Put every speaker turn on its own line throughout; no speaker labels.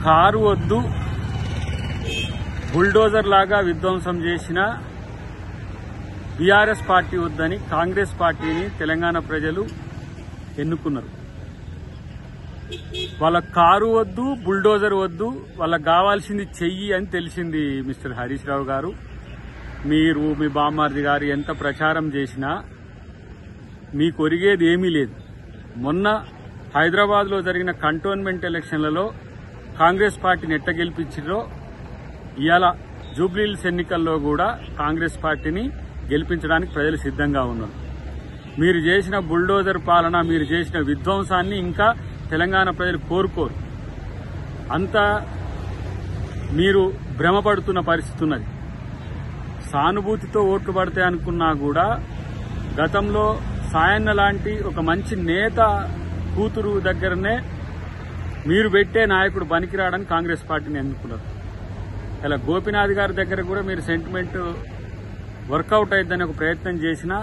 Car వద్దు, bulldozer లాగా విధ్వంసం చేసిన బీఆర్ఎస్ పార్టీ వద్దని కాంగ్రెస్ పార్టీని తెలంగాణ ప్రజలు ఎన్నుకున్నారు. వాళ్ళ కారు వద్దు, బుల్డోజర్ వద్దు, వాళ్ళకి కావాల్సింది చెయ్యి అని తెలిసింది. మిస్టర్ హరీష్ రావు గారు, మీరు మీ బామ్మార్ది గారు ఎంత ప్రచారం చేసినా మీకు ఒరిగేది ఏమీ లేదు. మొన్న హైదరాబాద్ లో జరిగిన కంటోన్మెంట్ ఎలక్షన్లలో కాంగ్రెస్ పార్టీని ఎట్ట గెలిపించారో ఇవాళ జూబ్లీహిల్స్ ఎన్నికల్లో కూడా కాంగ్రెస్ పార్టీని గెలిపించడానికి ప్రజలు సిద్ధంగా ఉన్నారు. మీరు చేసిన బుల్డోజర్ పాలన, మీరు చేసిన విధ్వంసాన్ని ఇంకా తెలంగాణ ప్రజలు కోరుకోరు. అంతా మీరు భ్రమపడుతున్న పరిస్థితి ఉన్నది. సానుభూతితో ఓట్లు పడతాయి అనుకున్నా కూడా గతంలో సాయన్న లాంటి ఒక మంచి నేత కూతురు దగ్గరనే మీరు పెట్టే నాయకుడు పనికిరాడని కాంగ్రెస్ పార్టీని ఎన్నుకున్నారు. ఇలా గోపీనాథ్ గారి దగ్గర కూడా మీరు సెంటిమెంట్ వర్కౌట్ అయిద్దని ఒక ప్రయత్నం చేసినా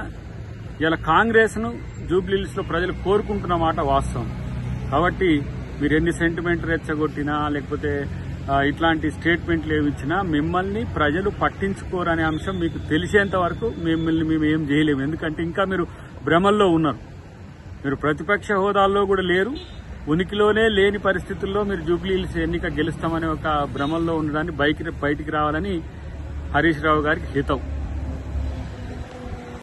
ఇలా కాంగ్రెస్ ను జూబ్లీహిల్స్ లో ప్రజలు కోరుకుంటున్న మాట వాస్తవం. కాబట్టి మీరు ఎన్ని సెంటిమెంట్ రెచ్చగొట్టినా లేకపోతే ఇట్లాంటి స్టేట్మెంట్లు ఏమిచ్చినా మిమ్మల్ని ప్రజలు పట్టించుకోరనే అంశం మీకు తెలిసేంత వరకు మిమ్మల్ని మేము ఏం చేయలేము. ఎందుకంటే ఇంకా మీరు భ్రమల్లో ఉన్నారు. మీరు ప్రతిపక్ష హోదాల్లో కూడా లేరు. ఉనికిలోనే లేని పరిస్థితుల్లో మీరు జూబ్లీహిల్స్ ఎన్నిక గెలుస్తామనే ఒక భ్రమల్లో ఉండడాన్ని బయటికి రావాలని హరీష్ రావు గారికి హితం.